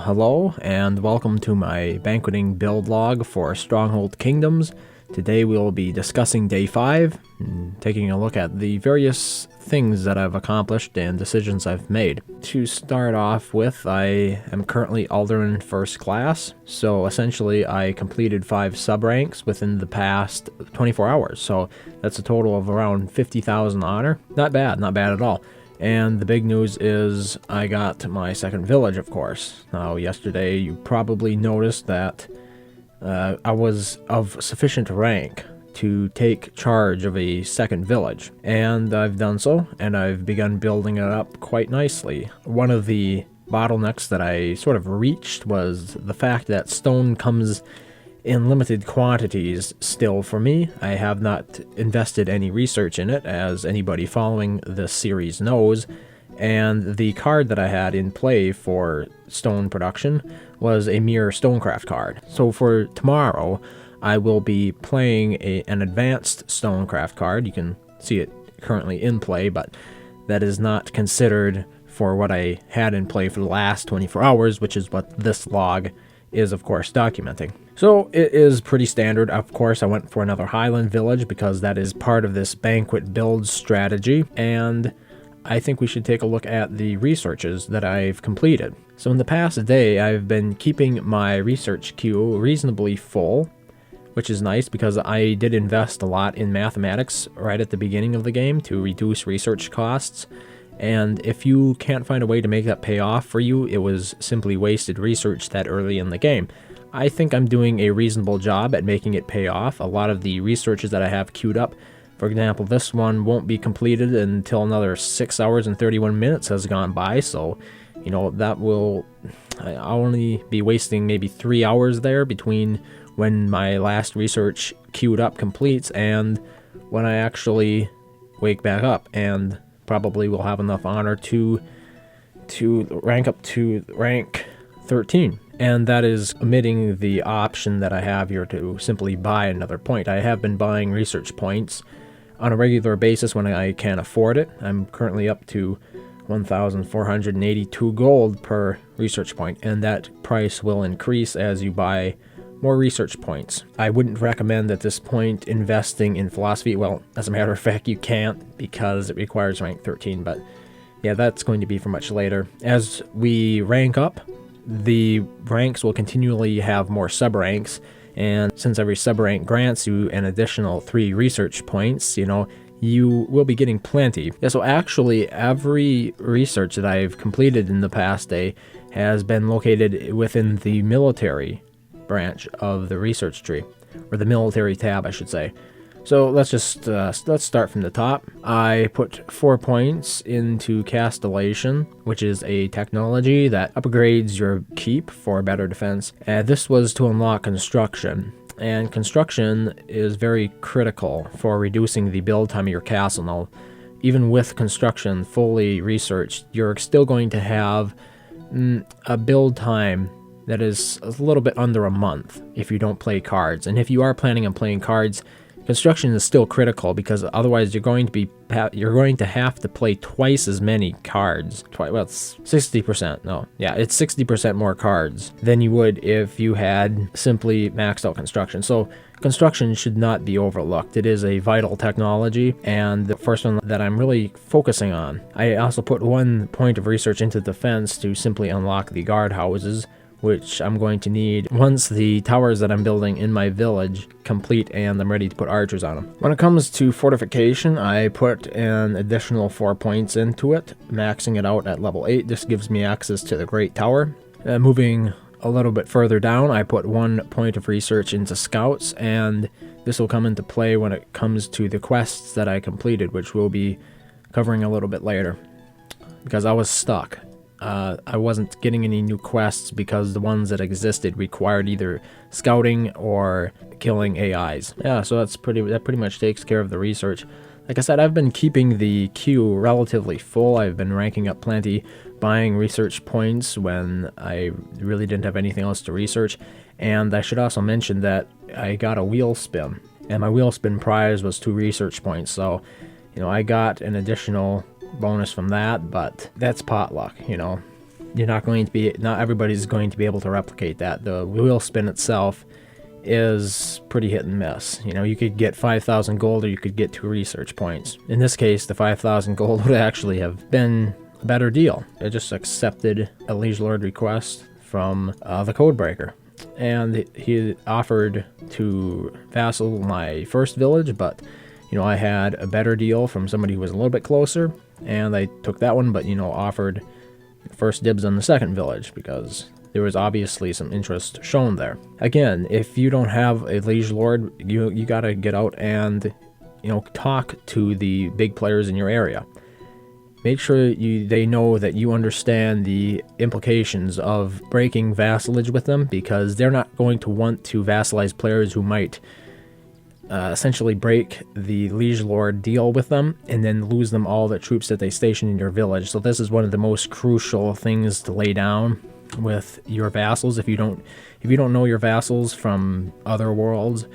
hello, and welcome to my banqueting build log for Stronghold Kingdoms. Today we'll be discussing Day 5, and taking a look at the various things that I've accomplished and decisions I've made. To start off with, I am currently Alderman First Class, so essentially I completed 5 sub-ranks within the past 24 hours, so that's a total of around 50,000 honor. Not bad at all. And the big news is I got my second village, of course. Now, yesterday you probably noticed that I was of sufficient rank to take charge of a second village. And I've done so, and I've begun building it up quite nicely. One of the bottlenecks that I sort of reached was the fact that stone comes in limited quantities still for me. I have not invested any research in it, as anybody following this series knows, and the card that I had in play for stone production was a mere stonecraft card. So for tomorrow, I will be playing an advanced stonecraft card. You can see it currently in play, but that is not considered for what I had in play for the last 24 hours, which is what this log is, of course, documenting. So it is pretty standard. Of course, I went for another Highland village because that is part of this banquet build strategy, and I think we should take a look at the researches that I've completed. So in the past day, I've been keeping my research queue reasonably full, which is nice because I did invest a lot in mathematics right at the beginning of the game to reduce research costs. And if you can't find a way to make that pay off for you, it was simply wasted research that early in the game. I think I'm doing a reasonable job at making it pay off. A lot of the researches that I have queued up, for example, this one won't be completed until another 6 hours and 31 minutes has gone by, so, you know, I'll only be wasting maybe 3 hours there between when my last research queued up completes and when I actually wake back up, and probably will have enough honor to rank up to rank 13. And that is omitting the option that I have here to simply buy another point. I have been buying research points on a regular basis when I can afford it. I'm currently up to 1,482 gold per research point, and that price will increase as you buy more research points. I wouldn't recommend at this point investing in philosophy. Well, as a matter of fact, you can't because it requires rank 13, but yeah, that's going to be for much later. As we rank up, the ranks will continually have more sub-ranks, and since every sub-rank grants you an additional 3 research points, you will be getting plenty. Yeah, so actually every research that I've completed in the past day has been located within the military branch of the research tree, or the military tab, I should say. So let's start from the top. I put 4 points into Castellation, which is a technology that upgrades your keep for better defense. This was to unlock construction, and construction is very critical for reducing the build time of your castle. Now, even with construction fully researched, you're still going to have a build time that is a little bit under a month if you don't play cards. And if you are planning on playing cards, construction is still critical, because otherwise you're going to have to play twice as many cards. Well, it's 60%. No, yeah, it's 60% more cards than you would if you had simply maxed out construction. So construction should not be overlooked. It is a vital technology, and the first one that I'm really focusing on. I also put 1 point of research into defense to simply unlock the guardhouses, which I'm going to need once the towers that I'm building in my village complete and I'm ready to put archers on them. When it comes to fortification, I put an additional 4 points into it, maxing it out at level 8. This gives me access to the Great Tower. Moving a little bit further down, I put 1 point of research into scouts, and this will come into play when it comes to the quests that I completed, which we'll be covering a little bit later, because I was stuck. I wasn't getting any new quests because the ones that existed required either scouting or killing AIs. Yeah, so that pretty much takes care of the research. Like I said, I've been keeping the queue relatively full. I've been ranking up plenty, buying research points when I really didn't have anything else to research. And I should also mention that I got a wheel spin, and my wheel spin prize was 2 research points. So, I got an additional bonus from that, but that's potluck, not everybody's going to be able to replicate that. The wheel spin itself is pretty hit and miss. You could get 5,000 gold or you could get 2 research points. In this case, the 5,000 gold would actually have been a better deal. I just accepted a liege lord request from the codebreaker, and he offered to vassal my first village, but I had a better deal from somebody who was a little bit closer, and I took that one, but offered first dibs on the second village because there was obviously some interest shown there. Again, if you don't have a liege lord, you gotta get out and talk to the big players in your area. Make sure they know that you understand the implications of breaking vassalage with them, because they're not going to want to vassalize players who might essentially break the liege lord deal with them and then lose them all the troops that they station in your village. So this is one of the most crucial things to lay down with your vassals. If you don't know your vassals from other worlds,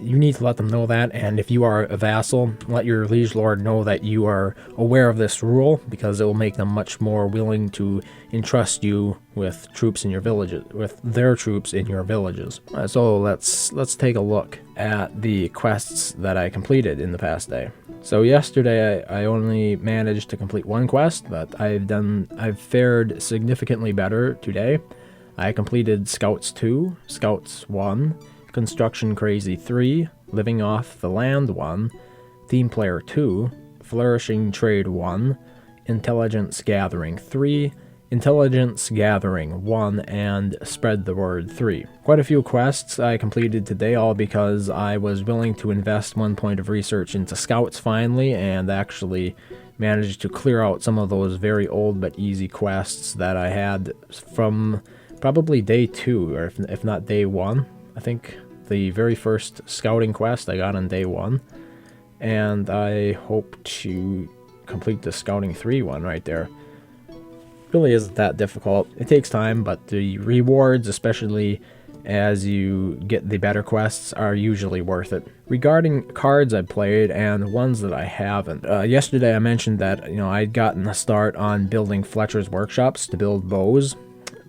you need to let them know that. And if you are a vassal, let your liege lord know that you are aware of this rule, because it will make them much more willing to entrust you with troops in your villages, with their troops in your villages. So let's take a look at the quests that I completed in the past day. So yesterday I only managed to complete 1 quest, but I've fared significantly better today. I completed Scouts 2, Scouts 1, Construction Crazy 3, Living Off the Land 1, Theme Player 2, Flourishing Trade 1, Intelligence Gathering 3, Intelligence Gathering 1, and Spread the Word 3. Quite a few quests I completed today, all because I was willing to invest 1 point of research into Scouts finally, and actually managed to clear out some of those very old but easy quests that I had from probably day 2, or if not day 1. I think the very first scouting quest I got on day 1, and I hope to complete the scouting 3 one right there. Really isn't that difficult. It takes time, but the rewards, especially as you get the better quests, are usually worth it. Regarding cards I played and ones that I haven't, yesterday I mentioned that I'd gotten a start on building Fletcher's workshops to build bows.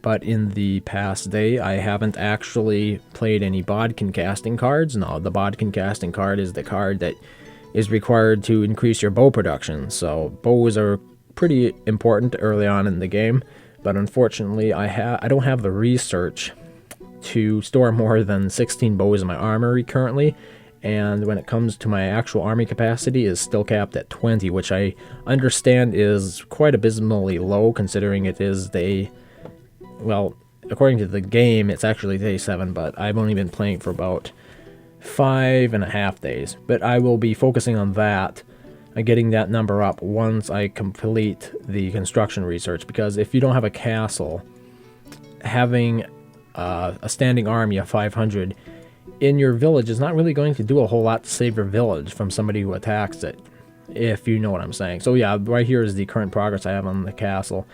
But in the past day, I haven't actually played any bodkin casting cards. No, the bodkin casting card is the card that is required to increase your bow production. So bows are pretty important early on in the game, but unfortunately I don't have the research to store more than 16 bows in my armory currently. And when it comes to my actual army capacity, is still capped at 20, which I understand is quite abysmally low, considering it is well, according to the game, it's actually day 7, but I've only been playing for about 5.5 days. But I will be focusing on that, getting that number up once I complete the construction research, because if you don't have a castle, having a standing army of 500 in your village is not really going to do a whole lot to save your village from somebody who attacks it, if you know what I'm saying. So yeah, right here is the current progress I have on the castle.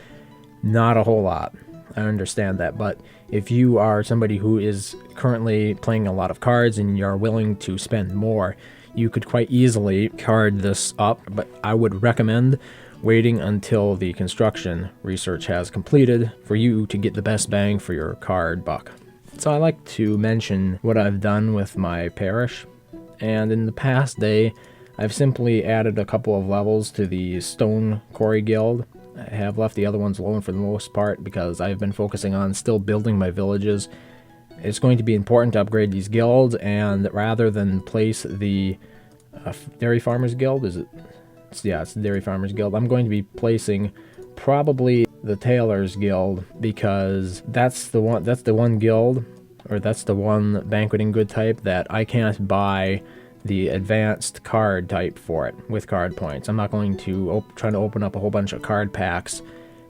Not a whole lot. I understand that, but if you are somebody who is currently playing a lot of cards and you're willing to spend more, you could quite easily card this up, but I would recommend waiting until the construction research has completed for you to get the best bang for your card buck. So I like to mention what I've done with my parish, and in the past day, I've simply added a couple of levels to the Stone Quarry Guild. I have left the other ones alone for the most part because I've been focusing on still building my villages. It's going to be important to upgrade these guilds, and rather than place the Dairy Farmers Guild, it's the Dairy Farmers Guild, I'm going to be placing probably the Tailors Guild, because that's the one guild, or that's the one banqueting good type that I can't buy the advanced card type for it with card points. I'm not going to try to open up a whole bunch of card packs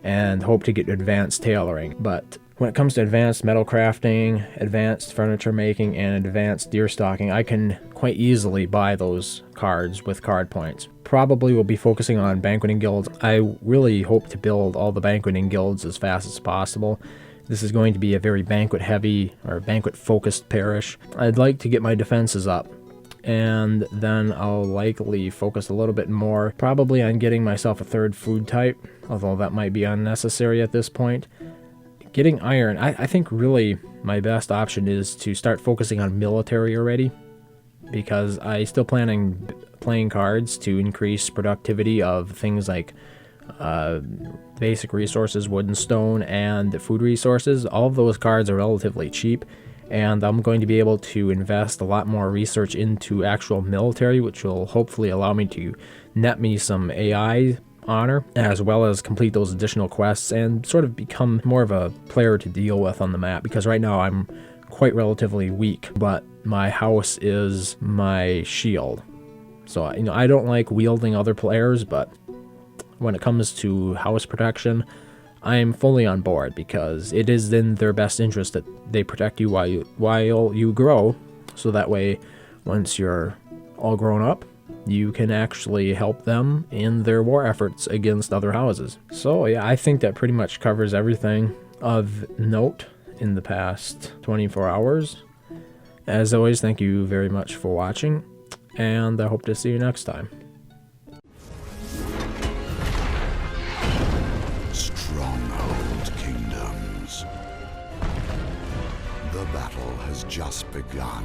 and hope to get advanced tailoring. But when it comes to advanced metal crafting, advanced furniture making, and advanced deer stalking, I can quite easily buy those cards with card points. Probably will be focusing on banqueting guilds. I really hope to build all the banqueting guilds as fast as possible. This is going to be a very banquet heavy or banquet focused parish. I'd like to get my defenses up and then I'll likely focus a little bit more probably on getting myself a third food type, although that might be unnecessary at this point. Getting iron, I think really my best option is to start focusing on military already, because I still planning playing cards to increase productivity of things like basic resources, wood and stone, and food resources. All of those cards are relatively cheap, and I'm going to be able to invest a lot more research into actual military, which will hopefully allow me to net me some AI honor, as well as complete those additional quests and sort of become more of a player to deal with on the map, because right now I'm quite relatively weak, but my house is my shield. So, I don't like wielding other players, but when it comes to house protection, I'm fully on board, because it is in their best interest that they protect you while you grow, so that way, once you're all grown up, you can actually help them in their war efforts against other houses. So yeah, I think that pretty much covers everything of note in the past 24 hours. As always, thank you very much for watching, and I hope to see you next time. Stronghold Kingdoms. The battle has just begun.